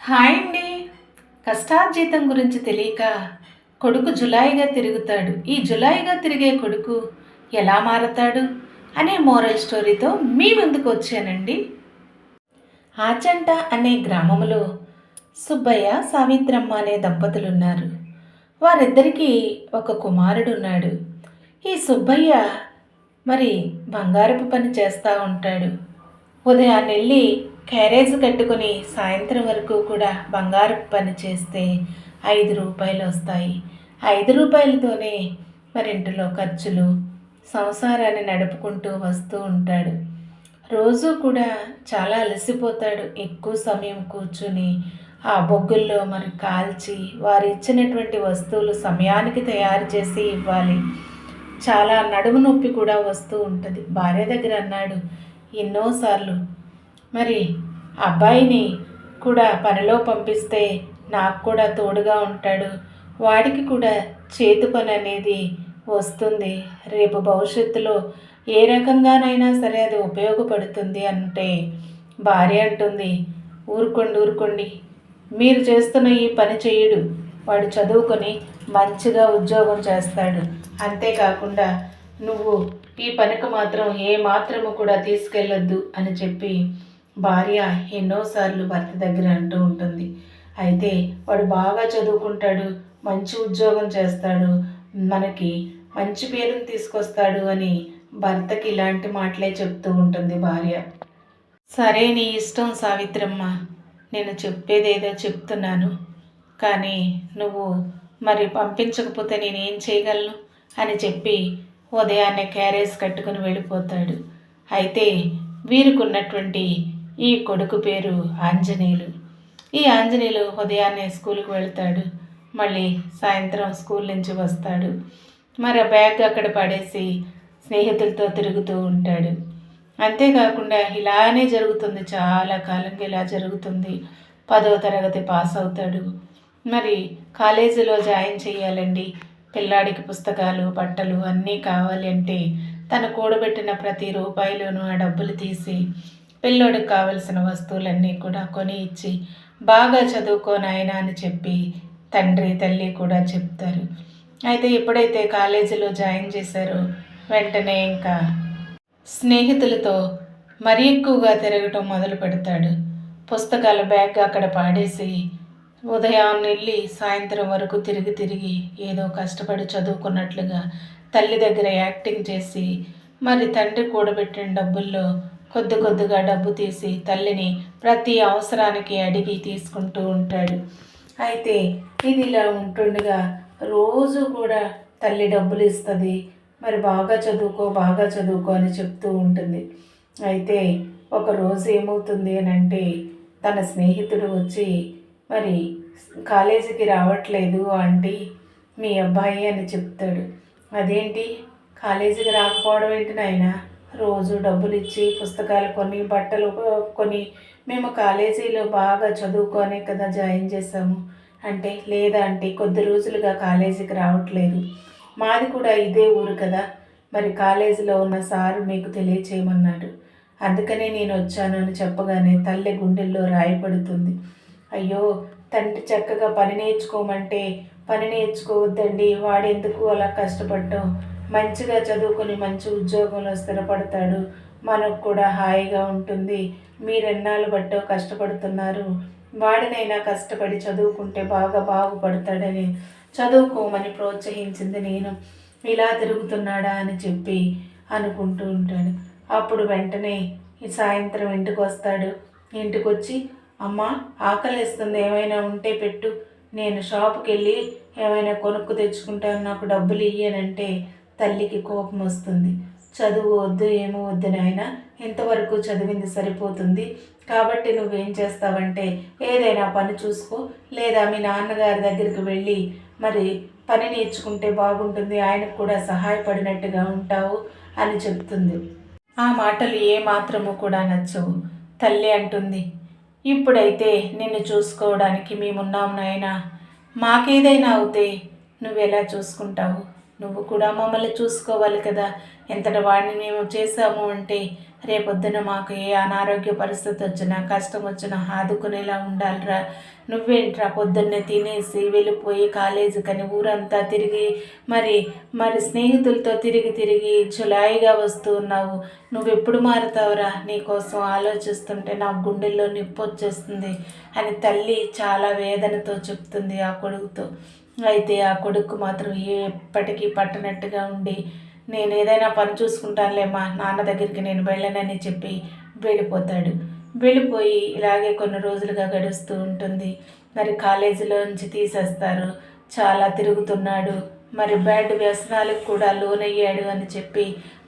Hi అండి. కష్టార్జితం గురించి తెలియక కొడుకు జులాయిగా తిరుగుతాడు. ఈ జులాయిగా తిరిగే కొడుకు ఎలా మారతాడు అనే మోరల్ స్టోరీతో మీ ముందుకు వచ్చానండి. ఆచంట అనే గ్రామంలో సుబ్బయ్య సావిత్రమ్మ అనే దంపతులున్నారు. వారిద్దరికీ ఒక కుమారుడు ఉన్నాడు. ఈ సుబ్బయ్య మరి బంగారపు పని చేస్తూ ఉంటాడు. ఉదయాన్నే వెళ్ళి క్యారేజ్ కట్టుకొని సాయంత్రం వరకు కూడా బంగారపు పని చేస్తే 5 రూపాయలు వస్తాయి. 5 రూపాయలతోనే మరి ఇంటిలో ఖర్చులు, సంసారాన్ని నడుపుకుంటూ వస్తూ ఉంటాడు. రోజు కూడా చాలా అలసిపోతాడు. ఎక్కువ సమయం కూర్చుని ఆ బొగ్గుల్లో మరి కాల్చి వారు ఇచ్చినటువంటి వస్తువులు సమయానికి తయారు చేసి ఇవ్వాలి. చాలా నడుము నొప్పి కూడా వస్తూ ఉంటుంది. భార్య దగ్గర అన్నాడు ఎన్నోసార్లు, మరి అబ్బాయిని కూడా పనిలో పంపిస్తే నాకు కూడా తోడుగా ఉంటాడు, వాడికి కూడా చేతి పని అనేది వస్తుంది, రేపు భవిష్యత్తులో ఏ రకంగానైనా సరే అది ఉపయోగపడుతుంది అంటే భార్య అంటుంది, ఊరుకోండి ఊరుకోండి, మీరు చేస్తున్న ఈ పని చేయడు, వాడు చదువుకొని మంచిగా ఉద్యోగం చేస్తాడు, అంతేకాకుండా నువ్వు ఈ పనికి మాత్రం ఏ మాత్రము కూడా తీసుకెళ్ళొద్దు అని చెప్పి భార్య ఎన్నోసార్లు భర్త దగ్గర అంటూ ఉంటుంది. అయితే వాడు బాగా చదువుకుంటాడు, మంచి ఉద్యోగం చేస్తాడు, మనకి మంచి పేరుని తీసుకొస్తాడు అని భర్తకి ఇలాంటి మాటలే చెప్తూ ఉంటుంది భార్య. సరే నీ ఇష్టం సావిత్రమ్మ, నేను చెప్పేదేదో చెప్తున్నాను, కానీ నువ్వు మరి పంపించకపోతే నేనేం చేయగలను అని చెప్పి ఉదయాన్నే క్యారేజ్ కట్టుకుని వెళ్ళిపోతాడు. అయితే వీరికున్నటువంటి ఈ కొడుకు పేరు ఆంజనేయులు. ఈ ఆంజనేయులు ఉదయాన్నే స్కూల్కి వెళ్తాడు, మళ్ళీ సాయంత్రం స్కూల్ నుంచి వస్తాడు. మరి ఆ బ్యాగ్ అక్కడ పడేసి స్నేహితులతో తిరుగుతూ ఉంటాడు. అంతేకాకుండా ఇలానే జరుగుతుంది, చాలా కాలంగా ఇలా జరుగుతుంది. 10వ తరగతి పాస్ అవుతాడు. మరి కాలేజీలో జాయిన్ చేయాలండి, పిల్లాడికి పుస్తకాలు బట్టలు అన్నీ కావాలి అంటే తను కూడబెట్టిన ప్రతి రూపాయిలోనూ ఆ డబ్బులు తీసి పిల్లోడికి కావలసిన వస్తువులన్నీ కూడా కొని ఇచ్చి బాగా చదువుకోనాయన అని చెప్పి తండ్రి తల్లి కూడా చెప్తారు. అయితే ఎప్పుడైతే కాలేజీలో జాయిన్ చేశారో వెంటనే ఇంకా స్నేహితులతో మరీ ఎక్కువగా తిరగటం మొదలు పెడతాడు. పుస్తకాల బ్యాగ్ అక్కడ పాడేసి ఉదయాన్నే వెళ్ళి సాయంత్రం వరకు తిరిగి తిరిగి ఏదో కష్టపడి చదువుకున్నట్లుగా తల్లి దగ్గర యాక్టింగ్ చేసి మరి తండ్రి కూడబెట్టిన డబ్బుల్లో కొద్ది కొద్దిగా డబ్బు తీసి తల్లిని ప్రతి అవసరానికి అడిగి తీసుకుంటూ ఉంటాడు. అయితే ఇది ఇలా ఉంటుండగా రోజు కూడా తల్లి డబ్బులు ఇస్తుంది, మరి బాగా చదువుకో అని చెప్తూ ఉంటుంది. అయితే ఒకరోజు ఏమవుతుంది అని అంటే తన స్నేహితుడు వచ్చి, మరి కాలేజీకి రావట్లేదు ఆంటీ మీ అబ్బాయి అని చెప్తాడు. అదేంటి కాలేజీకి రాకపోవడం ఏంటి నాయన, రోజు డబ్బులు ఇచ్చి పుస్తకాలు కొని బట్టలు కొని మేము కాలేజీలో బాగా చదువుకొనే కదా జాయిన్ చేసాము అంటే, లేదా అంటే కొద్ది రోజులుగా కాలేజీకి రావట్లేదు, మాది కూడా ఇదే ఊరు కదా, మరి కాలేజీలో ఉన్న సారు మీకు తెలియచేయమన్నాడు, అందుకనే నేను వచ్చాను అని చెప్పగానే తల్లి గుండెల్లో రాయపడుతుంది. అయ్యో తండ్రి చక్కగా పని నేర్చుకోమంటే పని నేర్చుకోవద్దండి, వాడెందుకు అలా కష్టపడటం, మంచిగా చదువుకొని మంచి ఉద్యోగంలో స్థిరపడతాడు, మనకు కూడా హాయిగా ఉంటుంది, మీరెన్నాళ్ళు బట్టో కష్టపడుతున్నారు, వాడినైనా కష్టపడి చదువుకుంటే బాగా బాగుపడతాడని చదువుకోమని ప్రోత్సహించింది నేను, ఇలా తిరుగుతున్నాడా అని చెప్పి అనుకుంటూ ఉంటాడు. అప్పుడు వెంటనే ఈ సాయంత్రం ఇంటికి వస్తాడు. ఇంటికి వచ్చి అమ్మ ఆకలిస్తుంది, ఏమైనా ఉంటే పెట్టు, నేను షాపుకి వెళ్ళి ఏమైనా కొనుక్కు తెచ్చుకుంటాను, నాకు డబ్బులు ఇయ్యనంటే తల్లికి కోపం వస్తుంది. చదువు వద్దు ఏమో వద్దు నాయన, ఇంతవరకు చదివింది సరిపోతుంది, కాబట్టి నువ్వేం చేస్తావంటే ఏదైనా పని చూసుకో, లేదా మీ నాన్నగారి దగ్గరికి వెళ్ళి మరి పని నేర్చుకుంటే బాగుంటుంది, ఆయనకు కూడా సహాయపడినట్టుగా ఉంటావు అని చెప్తుంది. ఆ మాటలు ఏ మాత్రము కూడా నచ్చవు. తల్లి అంటుంది, ఇప్పుడైతే నిన్ను చూసుకోవడానికి మేమున్నాం నాయనా, మాకేదైనా అవుతే నువ్వెలా చూసుకుంటావు, నువ్వు కూడా మమ్మల్ని చూసుకోవాలి కదా, ఎంతటి వాడిని మేము చేశాము అంటే రేపొద్దున మాకు ఏ అనారోగ్య పరిస్థితి వచ్చినా కష్టం వచ్చినా ఆదుకునేలా ఉండాలిరా. నువ్వేంట్రా పొద్దున్నే తినేసి వెళ్ళిపోయి కాలేజీకని ఊరంతా తిరిగి మరి మరి స్నేహితులతో తిరిగి తిరిగి చులాయిగా వస్తూ ఉన్నావు. నువ్వెప్పుడు మారుతావురా? నీకోసం ఆలోచిస్తుంటే నా గుండెల్లో నిప్పు వచ్చేస్తుంది అని తల్లి చాలా వేదనతో చెప్తుంది ఆ కొడుకుతో. అయితే ఆ కొడుకు మాత్రం ఎప్పటికీ పట్టనట్టుగా ఉండి, నేను ఏదైనా పని చూసుకుంటానులేమ్మా, నాన్న దగ్గరికి నేను వెళ్ళనని చెప్పి వెళ్ళిపోతాడు. వెళ్ళిపోయి ఇలాగే కొన్ని రోజులుగా గడుస్తూ ఉంటుంది. మరి కాలేజీలోంచి తీసేస్తారు. చాలా తిరుగుతున్నాడు, మరి బ్యాడ్ వ్యసనాలకు కూడా లోనయ్యాడు అని చెప్పి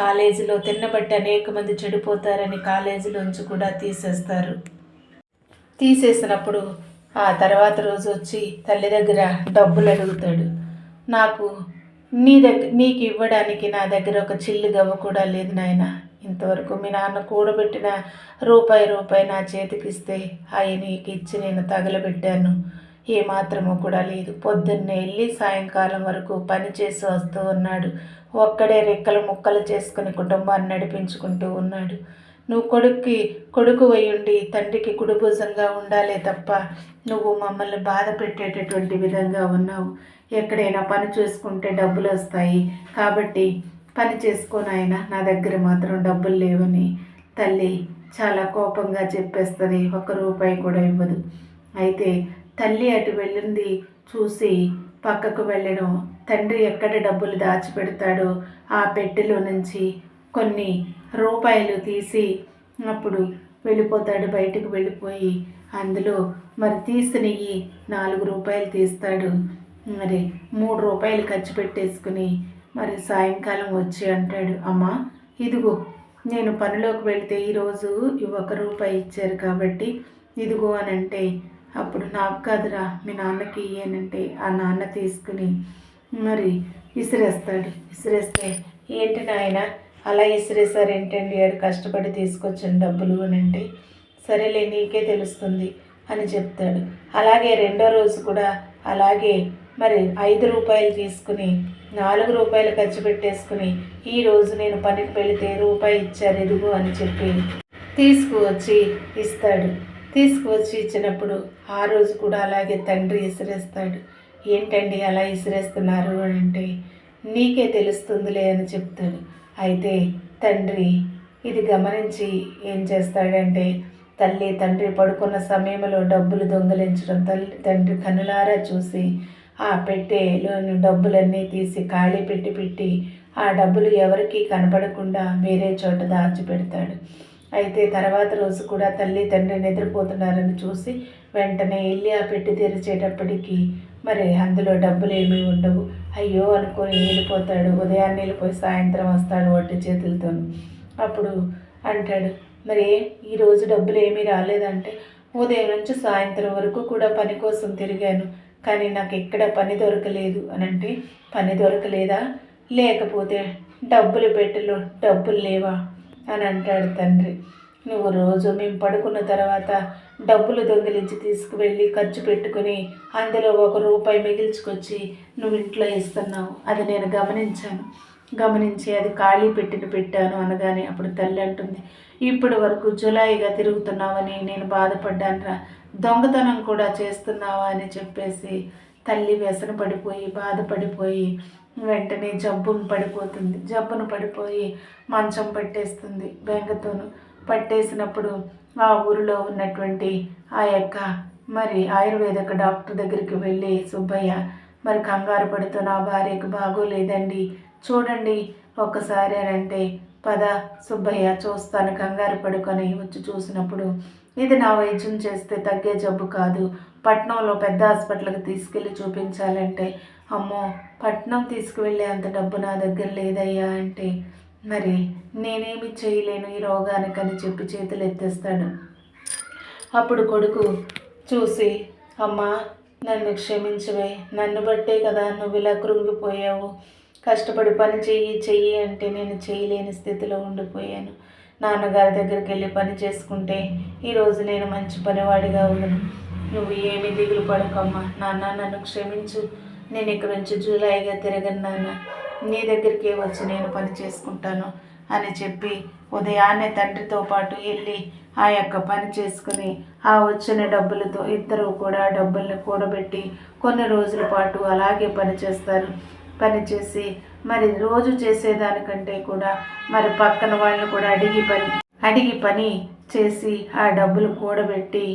కాలేజీలో తిన్నబట్టి అనేక మంది చెడిపోతారని కాలేజీలోంచి కూడా తీసేస్తారు. తీసేసినప్పుడు ఆ తర్వాత రోజు వచ్చి తల్లి దగ్గర డబ్బులు అడుగుతాడు. నాకు నీకు ఇవ్వడానికి నా దగ్గర ఒక చిల్లు గవ్వ కూడా లేదు నాయన. ఇంతవరకు మీ నాన్న కూడబెట్టిన రూపాయి నా చేతికి ఇస్తే అవి నీకు ఇచ్చి నేను తగలబెట్టాను. ఏమాత్రము కూడా లేదు. పొద్దున్నే వెళ్ళి సాయంకాలం వరకు పని చేసి వస్తూ ఉన్నాడు. ఒక్కడే రెక్కలు ముక్కలు చేసుకుని కుటుంబాన్ని నడిపించుకుంటూ ఉన్నాడు. నువ్వు కొడుకు అయ్యుండి తండ్రికి కుడిభుజంగా ఉండాలే తప్ప నువ్వు మమ్మల్ని బాధ పెట్టేటటువంటి విధంగా ఉన్నావు. ఎక్కడైనా పని చేసుకుంటే డబ్బులు వస్తాయి కాబట్టి పని చేసుకోనాయన, నా దగ్గర మాత్రం డబ్బులు లేవని తల్లి చాలా కోపంగా చెప్పేస్తుంది. ₹1 కూడా ఇవ్వదు. అయితే తల్లి అటు వెళ్ళింది చూసి పక్కకు వెళ్ళడం, తండ్రి ఎక్కడ డబ్బులు దాచిపెడతాడో ఆ పెట్టెలో నుంచి కొన్ని రూపాయలు తీసి అప్పుడు వెళ్ళిపోతాడు. బయటకు వెళ్ళిపోయి అందులో మరి తీసినవి ₹4 తీస్తాడు. మరి ₹3 ఖర్చు పెట్టేసుకుని మరి సాయంకాలం వచ్చి అంటాడు, అమ్మా ఇదిగో నేను పనిలోకి వెళితే ఈరోజు ₹1 ఇచ్చారు కాబట్టి ఇదిగో అని అంటే, అప్పుడు నాకు కాదురా మీ నాన్నకి ఇయ్యనంటే ఆ నాన్న తీసుకుని మరి విసిరేస్తాడు. విసిరేస్తే ఏంటి నాయన అలా విసిరేసారేంటండి, ఆడు కష్టపడి తీసుకొచ్చిన డబ్బులు అని అంటే, సరేలే నీకే తెలుస్తుంది అని చెప్తాడు. అలాగే రెండో రోజు కూడా అలాగే మరి ₹5 తీసుకుని ₹4 ఖర్చు పెట్టేసుకుని, ఈరోజు నేను పనికి వెళితే రూపాయి ఇచ్చారు ఎదుగు అని చెప్పి తీసుకువచ్చి ఇస్తాడు. తీసుకువచ్చి ఇచ్చినప్పుడు ఆ రోజు కూడా అలాగే తండ్రి విసిరేస్తాడు. ఏంటండి అలా విసిరేస్తున్నారు అని అంటే, నీకే తెలుస్తుందిలే అని చెప్తాడు. అయితే తండ్రి ఇది గమనించి ఏం చేస్తాడంటే, తండ్రి పడుకున్న సమయంలో డబ్బులు దొంగలించడం తండ్రి కన్నులారా చూసి ఆ పెట్టెలోని డబ్బులన్నీ తీసి ఖాళీ పెట్టి ఆ డబ్బులు ఎవరికీ కనపడకుండా వేరే చోట దాచిపెడతాడు. అయితే తర్వాత రోజు కూడా తండ్రి నిద్రపోతున్నారని చూసి వెంటనే వెళ్ళి ఆ పెట్టి తెరిచేటప్పటికి మరి అందులో డబ్బులు ఏమీ ఉండవు. అయ్యో అనుకొని వెళ్ళిపోతాడు. ఉదయాన్నే వెళ్ళిపోయి సాయంత్రం వస్తాడు వట్టి చేతులతో. అప్పుడు అంటాడు, మరి ఈరోజు డబ్బులు ఏమీ రాలేదంటే, ఉదయం నుంచి సాయంత్రం వరకు కూడా పని కోసం తిరిగాను కానీ నాకు ఎక్కడ పని దొరకలేదు అని అంటే, పని దొరకలేదా, లేకపోతే డబ్బులు పెట్టెలో డబ్బులు లేవా అని అంటాడు తండ్రి. నువ్వు రోజు మేము పడుకున్న తర్వాత డబ్బులు దొంగిలించి తీసుకువెళ్ళి ఖర్చు పెట్టుకుని అందులో ₹1 మిగిల్చుకొచ్చి నువ్వు ఇంట్లో ఇస్తున్నావు. అది నేను గమనించి అది ఖాళీ పెట్టాను అనగానే అప్పుడు తల్లి అంటుంది, ఇప్పటి వరకు జులాయిగా తిరుగుతున్నావని నేను బాధపడ్డానురా, దొంగతనం కూడా చేస్తున్నావా అని చెప్పేసి తల్లి వ్యసన పడిపోయి బాధపడిపోయి వెంటనే జబ్బును పడిపోయి మంచం పట్టేస్తుంది. బెంగతోను పట్టేసినప్పుడు ఆ ఊరిలో ఉన్నటువంటి ఆ యొక్క మరి ఆయుర్వేదిక డాక్టర్ దగ్గరికి వెళ్ళి, సుబ్బయ్య మరి కంగారు పడుతూ నా భార్యకు బాగోలేదండి చూడండి ఒక్కసారి అని అంటే, పద సుబ్బయ్య చూస్తాను కంగారు పడుకొని వచ్చి చూసినప్పుడు, ఇది నా వైద్యం చేస్తే తగ్గే జబ్బు కాదు, పట్నంలో పెద్ద హాస్పిటల్కి తీసుకెళ్ళి చూపించాలంటే, అమ్మో పట్నం తీసుకువెళ్ళే అంత డబ్బు నా దగ్గర లేదయ్యా అంటే, మరి నేనేమి చేయలేను ఈ రోగానికని చెప్పి చేతులు ఎత్తేస్తాడు. అప్పుడు కొడుకు చూసి, అమ్మా నన్ను క్షమించవే, నన్ను బట్టే కదా నువ్వు ఇలా కృంగిపోయావు, కష్టపడి పని చెయ్యి అంటే నేను చేయలేని స్థితిలో ఉండిపోయాను. నాన్నగారి దగ్గరికి వెళ్ళి పని చేసుకుంటే ఈరోజు నేను మంచి పనివాడిగా ఉన్నాను. నువ్వు ఏమి దిగులు పడకమ్మా, నాన్న నన్ను క్షమించు, నేను ఇక్కడ నుంచి జూలాయిగా తిరగను నాన్న, నీ దగ్గరికే వచ్చి నేను పని చేసుకుంటాను అని చెప్పి ఉదయాన్నే తండ్రితో పాటు వెళ్ళి ఆ యొక్క పని చేసుకుని ఆ వచ్చిన డబ్బులతో ఇద్దరు కూడా డబ్బుల్ని కూడబెట్టి కొన్ని రోజుల పాటు అలాగే పనిచేస్తారు. పనిచేసి మరి రోజు చేసేదానికంటే కూడా మరి పక్కన వాళ్ళని కూడా అడిగి పని చేసి ఆ డబ్బులు కూడబెట్టి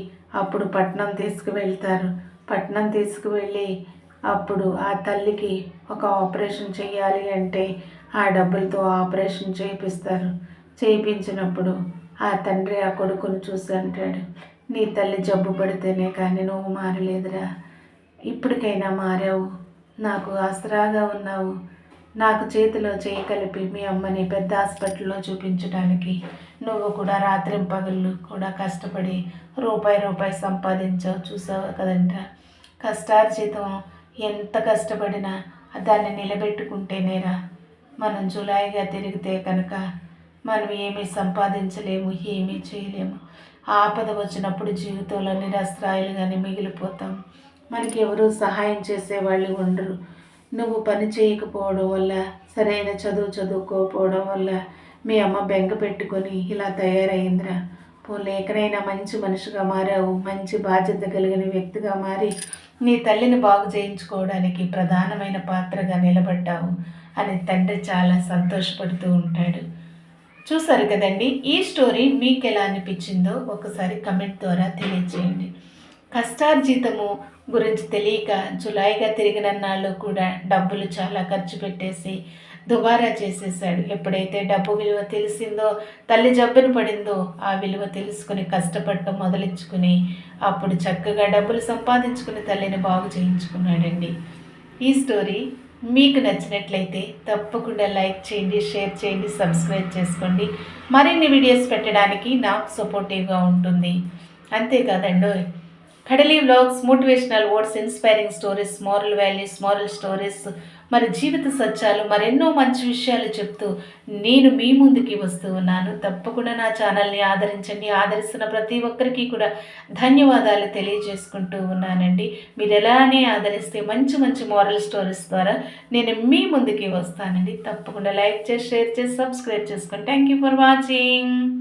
అప్పుడు పట్నం తీసుకువెళ్తారు. పట్నం తీసుకువెళ్ళి అప్పుడు ఆ తల్లికి ఒక ఆపరేషన్ చేయాలి అంటే ఆ డబ్బులతో ఆపరేషన్ చేయిస్తారు. చేయించినప్పుడు ఆ తండ్రి ఆ కొడుకును చూసి అంటాడు, నీ తల్లి జబ్బు పడితేనే కానీ నువ్వు మారలేదురా, ఇప్పటికైనా మారావు, నాకు ఆసరాగా ఉన్నావు, నాకు చేతిలో చేయి కలిపి మీ అమ్మని పెద్ద హాస్పిటల్లో చూపించడానికి నువ్వు కూడా రాత్రింపగళ్ళు కూడా కష్టపడి రూపాయి సంపాదించావు చూసావు కదంట. కష్టార్జితం ఎంత కష్టపడినా దాన్ని నిలబెట్టుకుంటేనేరా మనం జులాయిగా తిరిగితే కనుక మనం ఏమీ సంపాదించలేము, ఏమీ చేయలేము. ఆపద వచ్చినప్పుడు జీవితంలో నిరాశ్రాయులుగానే మిగిలిపోతాం. మనకి ఎవరు సహాయం చేసేవాళ్ళు ఉండరు. నువ్వు పని చేయకపోవడం వల్ల, సరైన చదువుకోకపోవడం వల్ల మీ అమ్మ బెంగ పెట్టుకొని ఇలా తయారైందిరా. పోనీ ఎక్కడైనా మంచి మనిషిగా మారావు, మంచి బాధ్యత కలిగిన వ్యక్తిగా మారి నీ తల్లిని బాగు చేయించుకోవడానికి ప్రధానమైన పాత్రగా నిలబడ్డావు అని తండ్రి చాలా సంతోషపడుతూ ఉంటాడు. చూసారు కదండి. ఈ స్టోరీ మీకు ఎలా అనిపించిందో ఒకసారి కమెంట్ ద్వారా తెలియజేయండి. కష్టార్జితము గురించి తెలియక జులాయిగా తిరిగిన నాళ్ళు కూడా డబ్బులు చాలా ఖర్చు పెట్టేసి దుబారా చేసేసాడు. ఎప్పుడైతే డబ్బు విలువ తెలిసిందో, తల్లి జబ్బున పడిందో ఆ విలువ తెలుసుకుని కష్టపడటం మొదలించుకుని అప్పుడు చక్కగా డబ్బులు సంపాదించుకుని తల్లిని బాగు చేయించుకున్నాడండి. ఈ స్టోరీ మీకు నచ్చినట్లయితే తప్పకుండా లైక్ చేయండి, షేర్ చేయండి, సబ్స్క్రైబ్ చేసుకోండి. మరిన్ని వీడియోస్ పెట్టడానికి నాకు సపోర్టివ్గా ఉంటుంది. అంతేకాదండి, కడలి vlogs, motivational words, inspiring stories, moral values, moral stories, మరి జీవిత సత్యాలు, మరెన్నో మంచి విషయాలు చెప్తూ నేను మీ ముందుకి వస్తూ ఉన్నాను. తప్పకుండా నా ఛానల్ని ఆదరించండి. ఆదరిస్తున్న ప్రతి ఒక్కరికి కూడా ధన్యవాదాలు తెలియజేసుకుంటూ ఉన్నానండి. మీరు ఎలానే ఆదరిస్తే మంచి మంచి మోరల్ స్టోరీస్ ద్వారా నేను మీ ముందుకి వస్తానండి. తప్పకుండా లైక్ చేసి, షేర్ చేసి, సబ్స్క్రైబ్ చేసుకోండి. Thank you for watching.